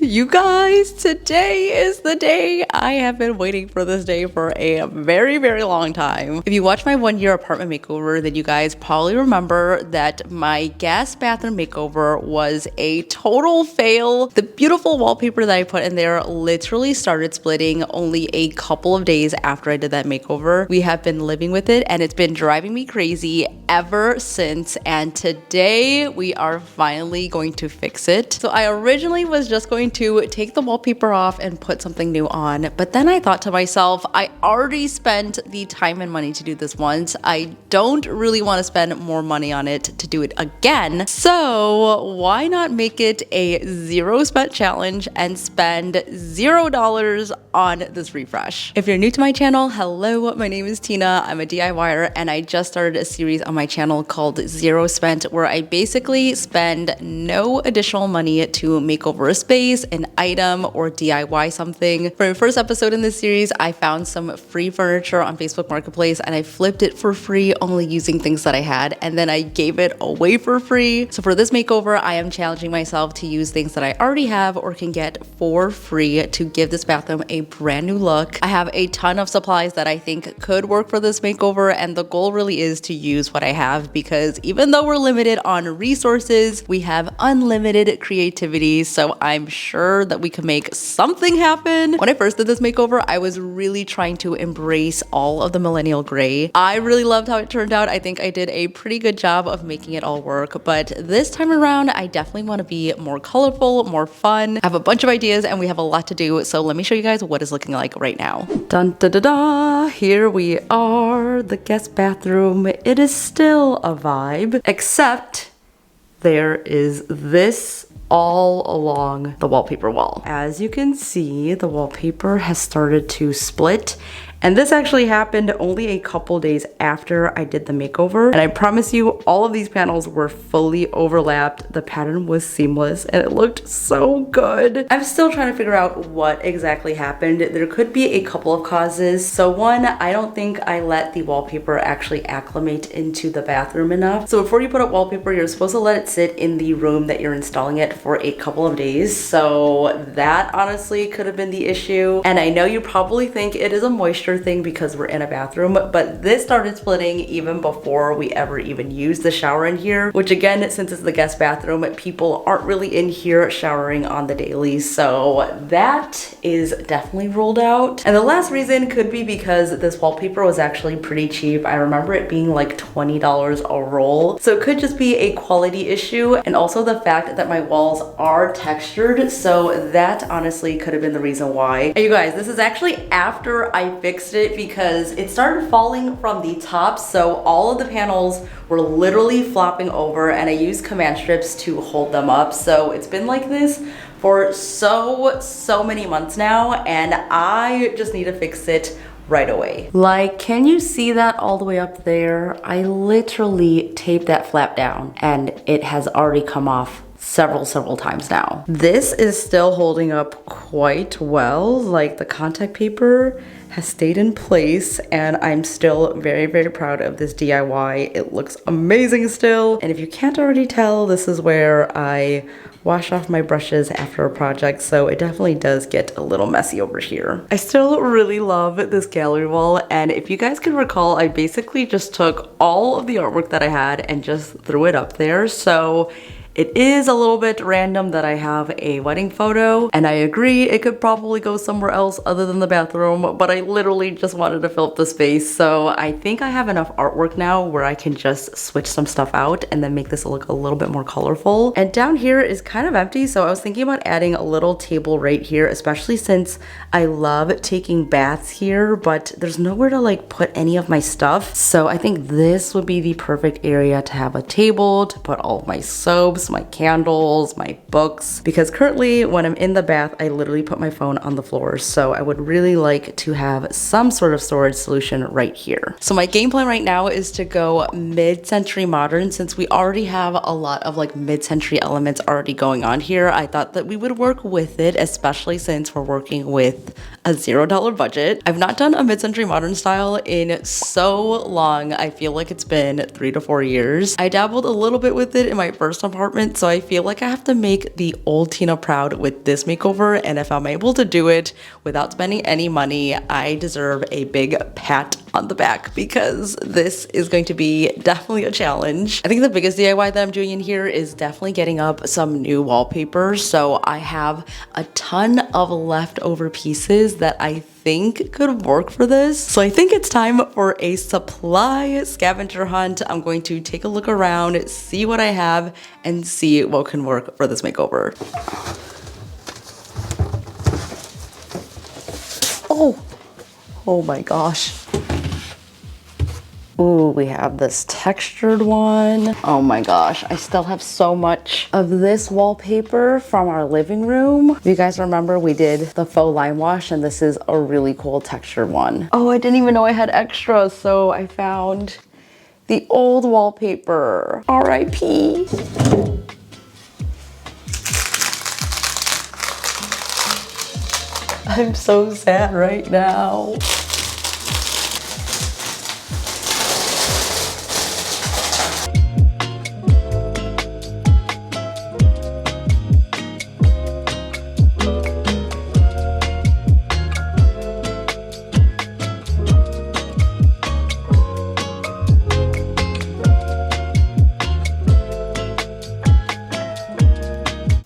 You guys, today is the day. I have been waiting for this day for a very, very long time. If you watch my 1-year apartment makeover, then you guys probably remember that my guest bathroom makeover was a total fail. The beautiful wallpaper that I put in there literally started splitting only a couple of days after I did that makeover. We have been living with it and it's been driving me crazy ever since. And today we are finally going to fix it. So I originally was just going to take the wallpaper off and put something new on, but then I thought to myself, I already spent the time and money to do this once. I don't really want to spend more money on it to do it again. So why not make it a zero spent challenge and spend $0 on this refresh? If you're new to my channel, hello, my name is Tina. I'm a DIYer and I just started a series on my channel called Zero Spent, where I basically spend no additional money to make over a space, an item, or DIY something. For my first episode in this series, I found some free furniture on Facebook Marketplace and I flipped it for free, only using things that I had, and then I gave it away for free. So for this makeover, I am challenging myself to use things that I already have or can get for free to give this bathroom a brand new look. I have a ton of supplies that I think could work for this makeover, and the goal really is to use what I have, because even though we're limited on resources, we have unlimited creativity. So I'm sure that we can make something happen. When I first did this makeover, I was really trying to embrace all of the millennial gray. I really loved how it turned out. I think I did a pretty good job of making it all work, but this time around, I definitely want to be more colorful, more fun. I have a bunch of ideas and we have a lot to do. So let me show you guys what it's looking like right now. Dun da da da! Here we are, the guest bathroom. It is still a vibe, except there is this all along the wallpaper wall. As you can see, the wallpaper has started to split. And this actually happened only a couple days after I did the makeover. And I promise you, all of these panels were fully overlapped. The pattern was seamless and it looked so good. I'm still trying to figure out what exactly happened. There could be a couple of causes. So one, I don't think I let the wallpaper actually acclimate into the bathroom enough. So before you put up wallpaper, you're supposed to let it sit in the room that you're installing it for a couple of days. So that honestly could have been the issue. And I know you probably think it is a moisture thing because we're in a bathroom, but this started splitting even before we ever even used the shower in here, which again, since it's the guest bathroom, people aren't really in here showering on the daily. So that is definitely ruled out. And the last reason could be because this wallpaper was actually pretty cheap. I remember it being like $20 a roll. So it could just be a quality issue, and also the fact that my walls are textured. So that honestly could have been the reason why. And you guys, this is actually after I fixed it, because it started falling from the top. So all of the panels were literally flopping over and I used command strips to hold them up. So it's been like this for so many months now, and I just need to fix it right away. Like, can you see that all the way up there? I literally taped that flap down and it has already come off several times now. This is still holding up quite well. Like, the contact paper has stayed in place and I'm still very proud of this DIY. It looks amazing still. And if you can't already tell, this is where I wash off my brushes after a project, so it definitely does get a little messy over here. I still really love this gallery wall, and if you guys can recall, I basically just took all of the artwork that I had and just threw it up there. So it is a little bit random that I have a wedding photo, and I agree it could probably go somewhere else other than the bathroom, but I literally just wanted to fill up the space. So I think I have enough artwork now where I can just switch some stuff out and then make this look a little bit more colorful. And down here is kind of empty, so I was thinking about adding a little table right here, especially since I love taking baths here, but there's nowhere to like put any of my stuff. So I think this would be the perfect area to have a table to put all of my soaps, my candles, my books, because currently when I'm in the bath, I literally put my phone on the floor. So I would really like to have some sort of storage solution right here. So my game plan right now is to go mid-century modern. Since we already have a lot of like mid-century elements already going on here, I thought that we would work with it, especially since we're working with a $0 budget. I've not done a mid-century modern style in so long. I feel like it's been 3 to 4 years. I dabbled a little bit with it in my first apartment, apartment, so I feel like I have to make the old Tina proud with this makeover, and if I'm able to do it without spending any money, I deserve a big pat on the back because this is going to be definitely a challenge. I think the biggest DIY that I'm doing in here is definitely getting up some new wallpaper. So I have a ton of leftover pieces that I think could work for this. So I think it's time for a supply scavenger hunt. I'm going to take a look around, see what I have, and see what can work for this makeover. Oh my gosh. Ooh, we have this textured one. Oh my gosh, I still have so much of this wallpaper from our living room. If you guys remember, we did the faux lime wash, and this is a really cool textured one. Oh, I didn't even know I had extras, so I found the old wallpaper. R.I.P. I'm so sad right now.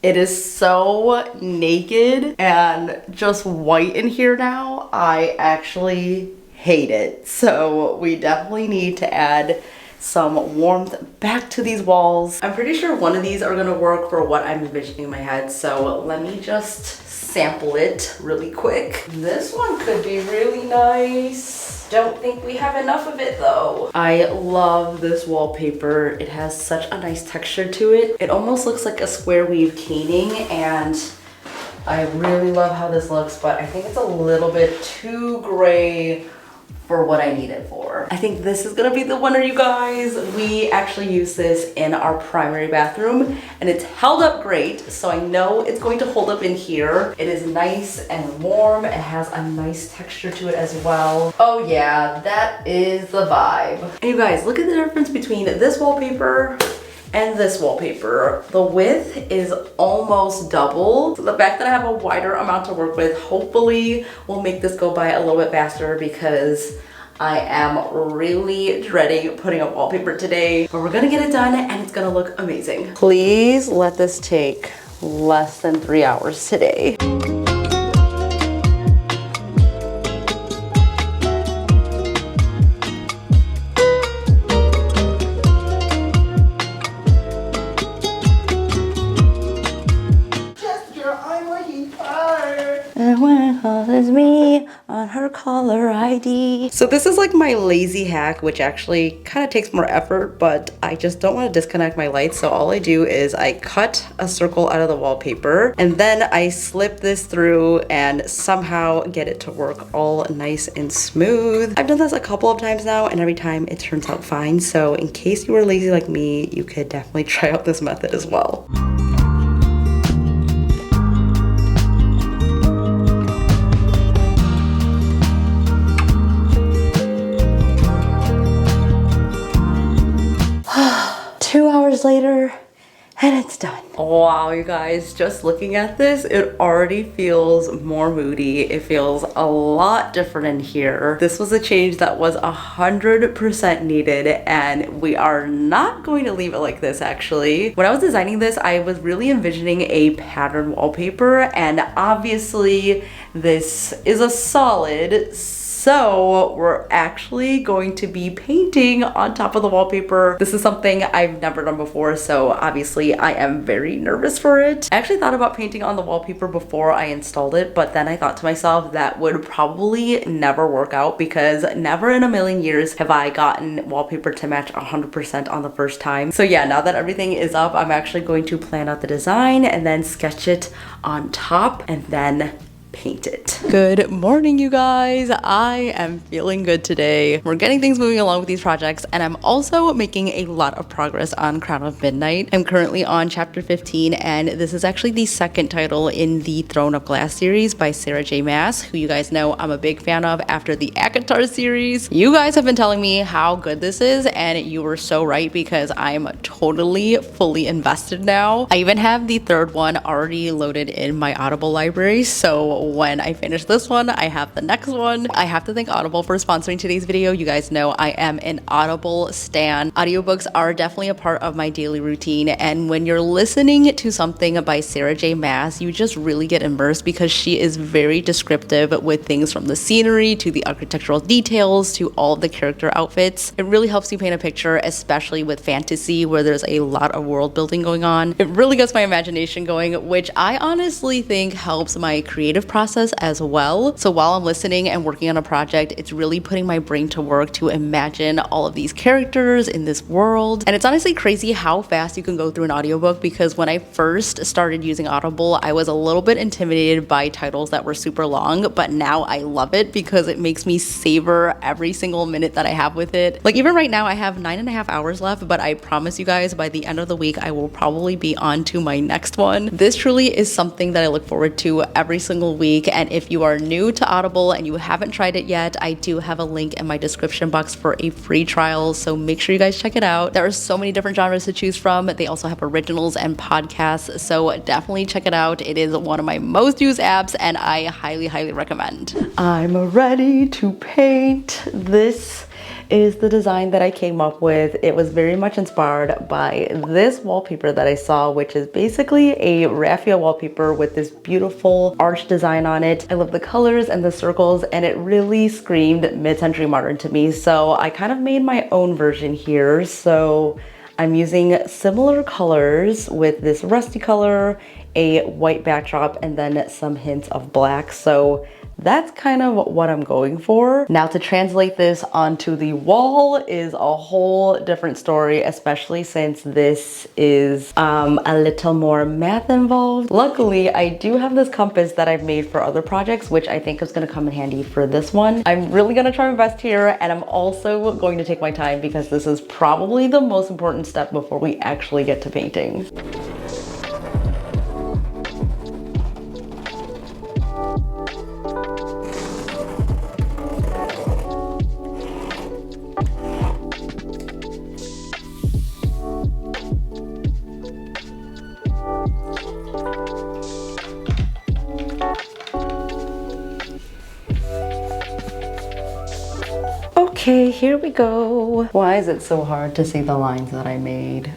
It is so naked and just white in here now. I actually hate it. So we definitely need to add some warmth back to these walls. I'm pretty sure one of these are gonna work for what I'm envisioning in my head. So let me just sample it really quick. This one could be really nice. Don't think we have enough of it though. I love this wallpaper. It has such a nice texture to it. It almost looks like a square weave caning, and I really love how this looks, but I think it's a little bit too gray for what I need it for. I think this is gonna be the winner, you guys. We actually use this in our primary bathroom and it's held up great, so I know it's going to hold up in here. It is nice and warm. It has a nice texture to it as well. Oh yeah, that is the vibe. And you guys, look at the difference between this wallpaper and this wallpaper. The width is almost double. So the fact that I have a wider amount to work with hopefully will make this go by a little bit faster, because I am really dreading putting up wallpaper today. But we're gonna get it done and it's gonna look amazing. Please let this take less than 3 hours today. It's me on her caller ID. So this is like my lazy hack, which actually kind of takes more effort, but I just don't want to disconnect my lights. So all I do is I cut a circle out of the wallpaper and then I slip this through and somehow get it to work all nice and smooth. I've done this a couple of times now and every time it turns out fine. So in case you were lazy like me, you could definitely try out this method as well. Later, and it's done. Wow, you guys, just looking at this, it already feels more moody. It feels a lot different in here. This was a change that was 100% needed, and we are not going to leave it like this actually. When I was designing this, I was really envisioning a pattern wallpaper, and obviously this is a solid. So we're actually going to be painting on top of the wallpaper. This is something I've never done before, so obviously I am very nervous for it. I actually thought about painting on the wallpaper before I installed it, but then I thought to myself that would probably never work out, because never in a million years have I gotten wallpaper to match 100% on the first time. So yeah, now that everything is up, I'm actually going to plan out the design and then sketch it on top and then paint it. Good morning, you guys. I am feeling good today. We're getting things moving along with these projects, and I'm also making a lot of progress on Crown of Midnight. I'm currently on chapter 15, and this is actually the second title in the Throne of Glass series by Sarah J. Maas, who you guys know I'm a big fan of after the ACOTAR series. You guys have been telling me how good this is, and you were so right because I'm totally fully invested now. I even have the third one already loaded in my Audible library, so when I finish this one, I have the next one. I have to thank Audible for sponsoring today's video. You guys know I am an Audible stan. Audiobooks are definitely a part of my daily routine, and when you're listening to something by Sarah J. Maas, you just really get immersed because she is very descriptive with things from the scenery to the architectural details to all of the character outfits. It really helps you paint a picture, especially with fantasy where there's a lot of world building going on. It really gets my imagination going, which I honestly think helps my creative process as well. So while I'm listening and working on a project, it's really putting my brain to work to imagine all of these characters in this world. And it's honestly crazy how fast you can go through an audiobook, because when I first started using Audible, I was a little bit intimidated by titles that were super long, but now I love it because it makes me savor every single minute that I have with it. Like even right now, I have 9.5 hours left, but I promise you guys by the end of the week, I will probably be on to my next one. This truly is something that I look forward to every single week, and if you are new to Audible and you haven't tried it yet, I do have a link in my description box for a free trial, so make sure you guys check it out. There are so many different genres to choose from. They also have originals and podcasts, so definitely check it out. It is one of my most used apps, and I highly recommend. I'm ready to paint. This is the design that I came up with. It was very much inspired by this wallpaper that I saw, which is basically a raffia wallpaper with this beautiful arch design on it. I love the colors and the circles, and it really screamed mid-century modern to me. So I kind of made my own version here. So I'm using similar colors with this rusty color, a white backdrop, and then some hints of black. So that's kind of what I'm going for. Now to translate this onto the wall is a whole different story, especially since this is a little more math involved. Luckily, I do have this compass that I've made for other projects, which I think is gonna come in handy for this one. I'm really gonna try my best here, and I'm also going to take my time because this is probably the most important step before we actually get to painting. Okay, here we go. Why is it so hard to see the lines that I made?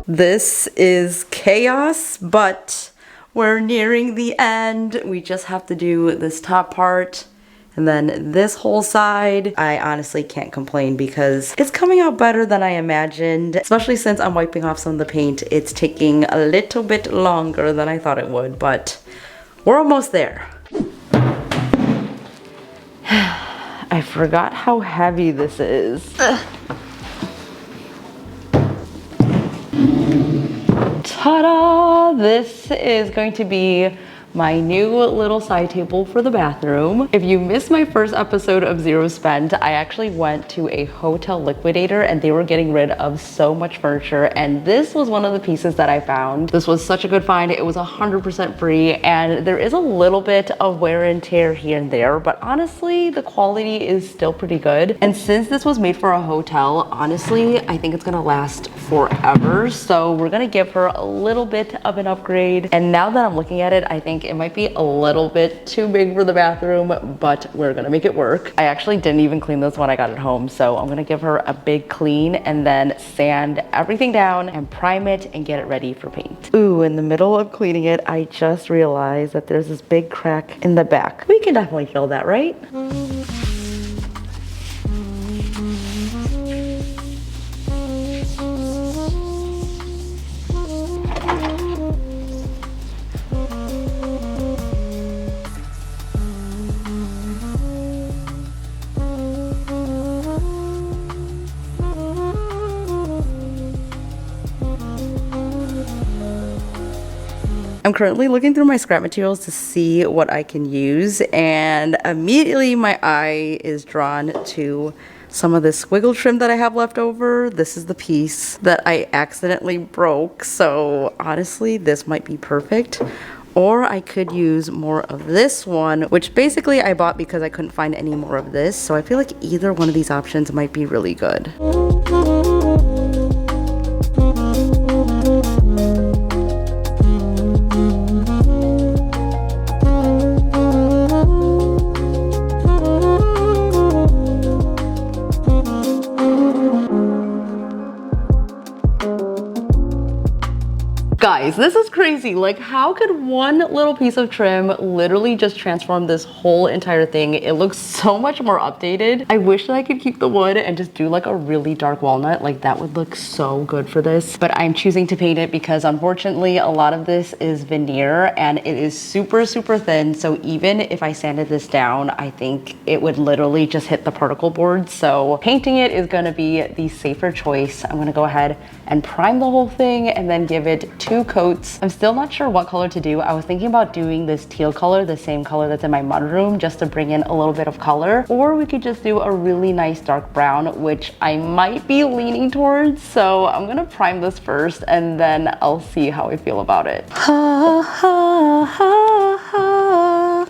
This is chaos, but we're nearing the end. We just have to do this top part and then this whole side. I honestly can't complain because it's coming out better than I imagined, especially since I'm wiping off some of the paint. It's taking a little bit longer than I thought it would, but we're almost there. I forgot how heavy this is. Ta-da! This is going to be my new little side table for the bathroom. If you missed my first episode of Zero Spent, I actually went to a hotel liquidator and they were getting rid of so much furniture, and this was one of the pieces that I found. This was such a good find. It was 100% free, and there is a little bit of wear and tear here and there, but honestly, the quality is still pretty good. And since this was made for a hotel, honestly, I think it's gonna last forever. So we're gonna give her a little bit of an upgrade. And now that I'm looking at it, I think it might be a little bit too big for the bathroom, but we're gonna make it work. I actually didn't even clean this when I got it home. So I'm gonna give her a big clean and then sand everything down and prime it and get it ready for paint. Ooh, in the middle of cleaning it, I just realized that there's this big crack in the back. We can definitely fill that, right? I'm currently looking through my scrap materials to see what I can use, and immediately my eye is drawn to some of this squiggle trim that I have left over. This is the piece that I accidentally broke, so honestly this might be perfect. Or I could use more of this one, which basically I bought because I couldn't find any more of this, so I feel like either one of these options might be really good. Guys, this is crazy. Like, how could one little piece of trim literally just transform this whole entire thing? It looks so much more updated. I wish that I could keep the wood and just do like a really dark walnut. Like, that would look so good for this. But I'm choosing to paint it because unfortunately a lot of this is veneer and it is super, super thin. So even if I sanded this down, I think it would literally just hit the particle board. So painting it is gonna be the safer choice. I'm gonna go ahead and prime the whole thing and then give it 2 coats. I'm still not sure what color to do. I was thinking about doing this teal color, the same color that's in my mudroom, just to bring in a little bit of color. Or we could just do a really nice dark brown, which I might be leaning towards. So I'm gonna prime this first and then I'll see how I feel about it.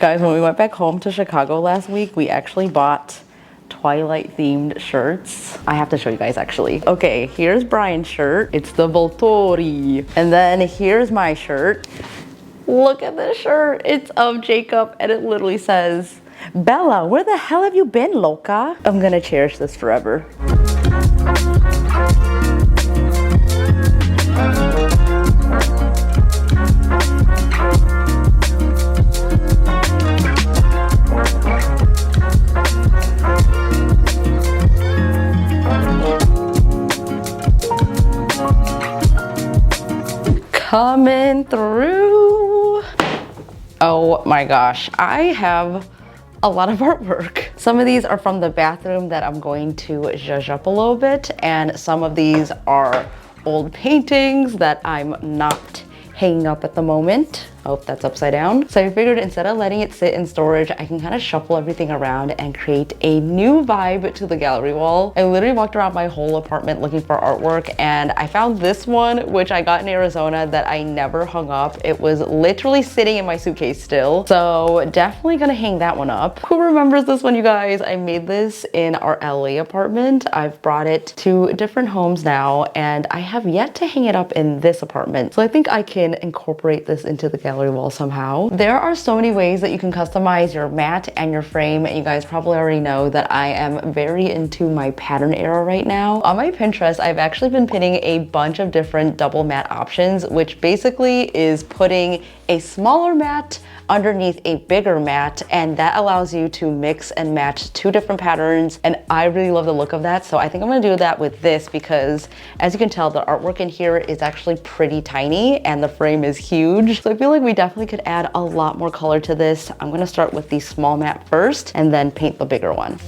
Guys, when we went back home to Chicago last week, we actually bought Twilight themed shirts. I have to show you guys actually. Okay, here's Brian's shirt. It's the Volturi. And then here's my shirt. Look at this shirt. It's of Jacob and it literally says, "Bella, where the hell have you been, loca?" I'm gonna cherish this forever. Coming through. Oh my gosh, I have a lot of artwork. Some of these are from the bathroom that I'm going to zhuzh up a little bit, and some of these are old paintings that I'm not hanging up at the moment. Oh, that's upside down. So I figured instead of letting it sit in storage, I can kind of shuffle everything around and create a new vibe to the gallery wall. I literally walked around my whole apartment looking for artwork, and I found this one, which I got in Arizona, that I never hung up. It was literally sitting in my suitcase still. So definitely gonna hang that one up. Who remembers this one, you guys? I made this in our LA apartment. I've brought it to different homes now, and I have yet to hang it up in this apartment. So I think I can incorporate this into the gallery wall somehow. There are so many ways that you can customize your mat and your frame, and you guys probably already know that I am very into my pattern era right now. On my Pinterest, I've actually been pinning a bunch of different double mat options, which basically is putting a smaller mat underneath a bigger mat, and that allows you to mix and match 2 different patterns, and I really love the look of that. So I think I'm gonna do that with this because, as you can tell, the artwork in here is actually pretty tiny and the frame is huge. So I feel like we definitely could add a lot more color to this. I'm gonna start with the small mat first and then paint the bigger one.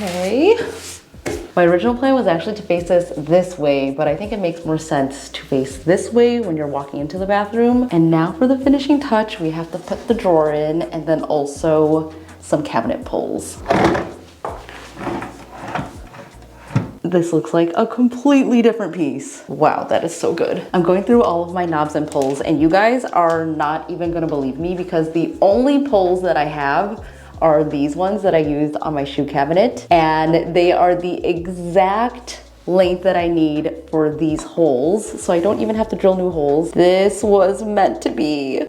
Okay. My original plan was actually to face this way, but I think it makes more sense to face this way when you're walking into the bathroom. And now for the finishing touch, we have to put the drawer in and then also some cabinet pulls. This looks like a completely different piece. Wow, that is so good. I'm going through all of my knobs and pulls, and you guys are not even gonna believe me because the only pulls that I have are these ones that I used on my shoe cabinet, and they are the exact length that I need for these holes, so I don't even have to drill new holes. This was meant to be.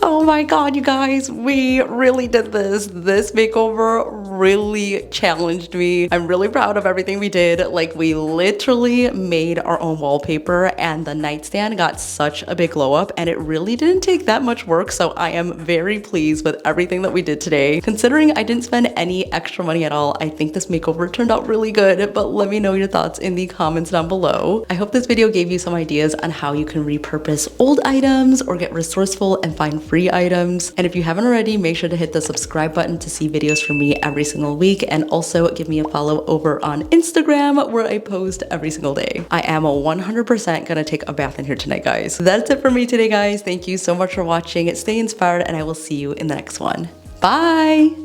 Oh my god, you guys, we really did this. This makeover really challenged me. I'm really proud of everything we did. Like, we literally made our own wallpaper, and the nightstand got such a big glow up, and it really didn't take that much work, so I am very pleased with everything that we did today. Considering I didn't spend any extra money at all, I think this makeover turned out really good, but let me know your thoughts in the comments down below. I hope this video gave you some ideas on how you can repurpose old items or get resourceful and find free items. And if you haven't already, make sure to hit the subscribe button to see videos from me every single week, and also give me a follow over on Instagram where I post every single day. I am 100% gonna take a bath in here tonight, guys. That's it for me today, guys. Thank you so much for watching. Stay inspired, and I will see you in the next one. Bye!